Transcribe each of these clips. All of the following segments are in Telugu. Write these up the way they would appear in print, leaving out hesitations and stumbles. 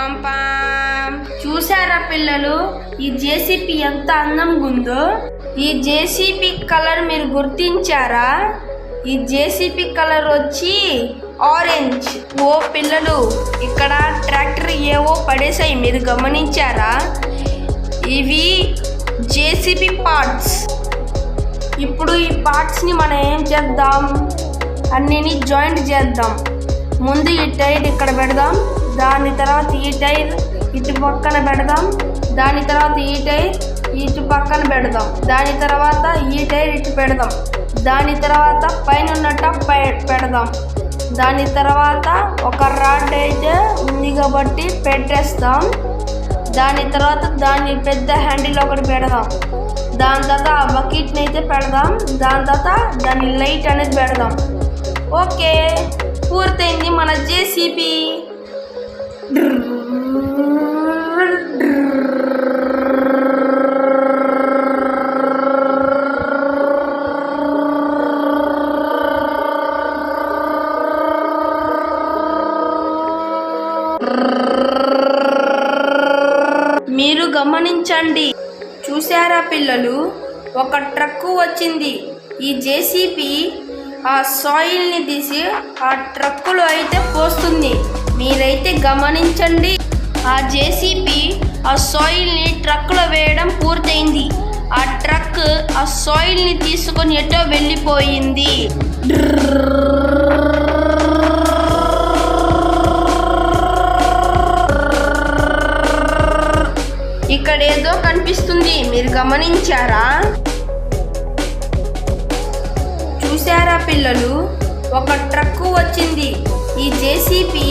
పాం పాం. చూసారా పిల్లలు, ఈ జేసీపీ ఎంత అందంగా ఉందో? ఈ జేసీపీ కలర్ మీరు గుర్తించారా? ఈ జేసీపీ కలర్ వచ్చి ఆరెంజ్. ఓ పిల్లలు, ఇక్కడ ట్రాక్టర్ ఏవో పడేసాయి, మీరు గమనించారా? ఇవి జేసీబీ పార్ట్స్. ఇప్పుడు ఈ పార్ట్స్ని మనం ఏం చేద్దాం? అన్నిని జాయింట్ చేద్దాం. ముందు ఈ టైర్ ఇక్కడ పెడదాం, దాని తర్వాత ఈ టైర్ ఇటు పక్కన పెడదాం, దాని తర్వాత ఈ టైర్ ఇటు పక్కన పెడదాం, దాని తర్వాత ఈ టైర్ ఇటు పెడదాం, దాని తర్వాత పైన ఉన్నట్టు పెడదాం, దాని తర్వాత ఒక రాడ్ అయితే ఉంది కాబట్టి పెట్టేస్తాం, దాని తర్వాత దాన్ని పెద్ద హ్యాండిల్ ఒకటి పెడదాం, దాని తర్వాత ఆ బకెట్ని అయితే పెడదాం, దాని తర్వాత దాని లైట్ అనేది పెడదాం. ఓకే, పూర్తయింది మన జేసీబీ. మీరు గమనించండి, చూసారా పిల్లలు? ఒక ట్రక్కు వచ్చింది. ఈ జేసీబీ ఆ సాయిల్ని తీసి ఆ ట్రక్కులో అయితే పోస్తుంది. మీరైతే గమనించండి, ఆ జేసీబీ ఆ సాయిల్ని ట్రక్కులో వేయడం పూర్తయింది. ఆ ట్రక్ ఆ సాయిల్ని తీసుకొని ఎటో వెళ్ళిపోయింది. ఇక్కడ ఏదో కనిపిస్తుంది, మీరు గమనించారా? చూసారా పిల్లలు? ఒక ట్రక్కు వచ్చింది. ఈ జేసీబీ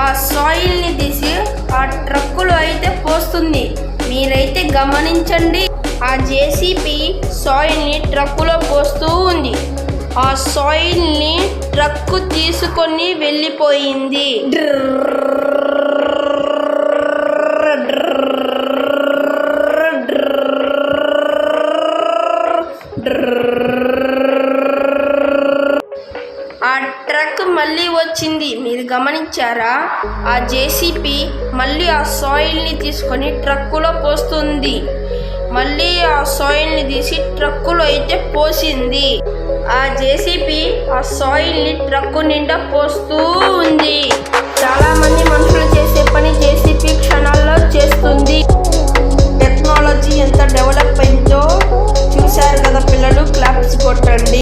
ఆ సాయిల్ని తీసి ఆ ట్రక్కులో అయితే పోస్తుంది. మీరైతే గమనించండి, ఆ జేసీబీ సాయిల్ని ట్రక్కులో పోస్తూ ఉంది. ఆ సాయిల్ని ట్రక్కు తీసుకొని వెళ్ళిపోయింది. ఆ ట్రక్ మళ్ళీ వచ్చింది, మీరు గమనించారా? ఆ జేసీబీ మళ్ళీ ఆ సాయిల్ని తీసుకొని ట్రక్కులో పోస్తుంది. మళ్ళీ ఆ సాయిల్ని తీసి ట్రక్కులో అయితే పోసింది. ఆ జేసీబీ ఆ సాయిల్ని ట్రక్కు నిండా పోస్తూ ఉంది. చాలామంది మనుషులు చేసే పని జేసీబీ క్షణాల్లో చేస్తుంది. టెక్నాలజీ ఎంత డెవలప్ అయిందో చూశారు కదా పిల్లలు? క్లాప్స్ కొట్టండి.